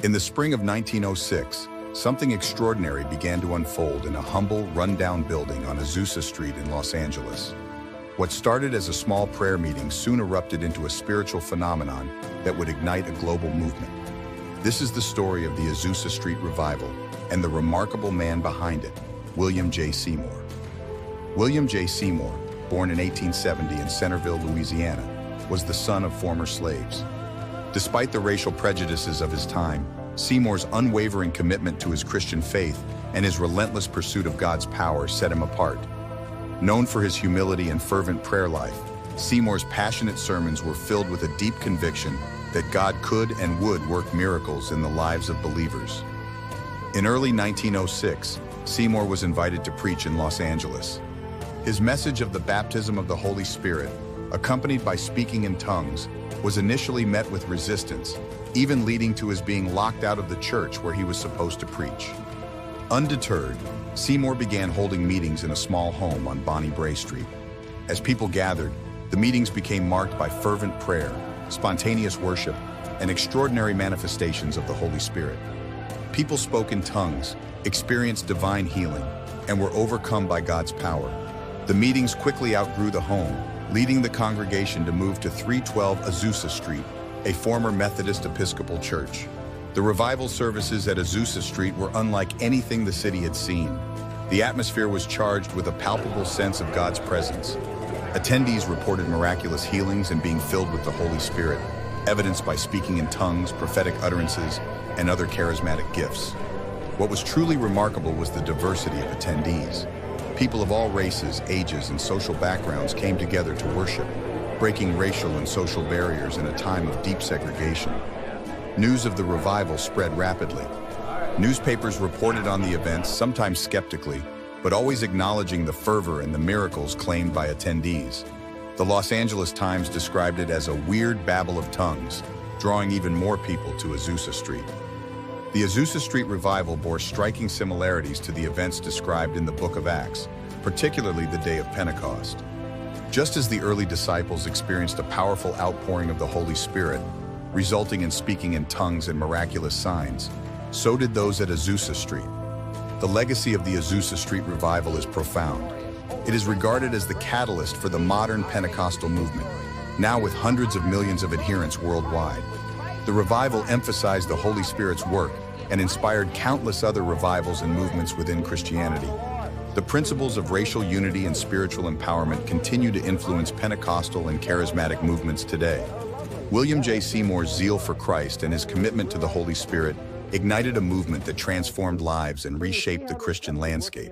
In the spring of 1906, something extraordinary began to unfold in a humble, run-down building on Azusa Street in Los Angeles. What started as a small prayer meeting soon erupted into a spiritual phenomenon that would ignite a global movement. This is the story of the Azusa Street Revival and the remarkable man behind it, William J. Seymour. William J. Seymour, born in 1870 in Centerville, Louisiana, was the son of former slaves. Despite the racial prejudices of his time, Seymour's unwavering commitment to his Christian faith and his relentless pursuit of God's power set him apart. Known for his humility and fervent prayer life, Seymour's passionate sermons were filled with a deep conviction that God could and would work miracles in the lives of believers. In early 1906, Seymour was invited to preach in Los Angeles. His message of the baptism of the Holy Spirit, accompanied by speaking in tongues, was initially met with resistance, even leading to his being locked out of the church where he was supposed to preach. Undeterred, Seymour began holding meetings in a small home on Bonnie Bray Street. As people gathered, the meetings became marked by fervent prayer, spontaneous worship, and extraordinary manifestations of the Holy Spirit. People spoke in tongues, experienced divine healing, and were overcome by God's power. The meetings quickly outgrew the home, leading the congregation to move to 312 Azusa Street, a former Methodist Episcopal church. The revival services at Azusa Street were unlike anything the city had seen. The atmosphere was charged with a palpable sense of God's presence. Attendees reported miraculous healings and being filled with the Holy Spirit, evidenced by speaking in tongues, prophetic utterances, and other charismatic gifts. What was truly remarkable was the diversity of attendees. People of all races, ages, and social backgrounds came together to worship, breaking racial and social barriers in a time of deep segregation. News of the revival spread rapidly. Newspapers reported on the events, sometimes skeptically, but always acknowledging the fervor and the miracles claimed by attendees. The Los Angeles Times described it as a weird babble of tongues, drawing even more people to Azusa Street. The Azusa Street Revival bore striking similarities to the events described in the Book of Acts, particularly the day of Pentecost. Just as the early disciples experienced a powerful outpouring of the Holy Spirit, resulting in speaking in tongues and miraculous signs, so did those at Azusa Street. The legacy of the Azusa Street Revival is profound. It is regarded as the catalyst for the modern Pentecostal movement, now with hundreds of millions of adherents worldwide. The revival emphasized the Holy Spirit's work and inspired countless other revivals and movements within Christianity. The principles of racial unity and spiritual empowerment continue to influence Pentecostal and charismatic movements today. William J. Seymour's zeal for Christ and his commitment to the Holy Spirit ignited a movement that transformed lives and reshaped the Christian landscape.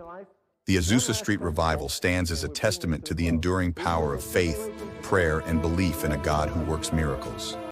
The Azusa Street Revival stands as a testament to the enduring power of faith, prayer, and belief in a God who works miracles.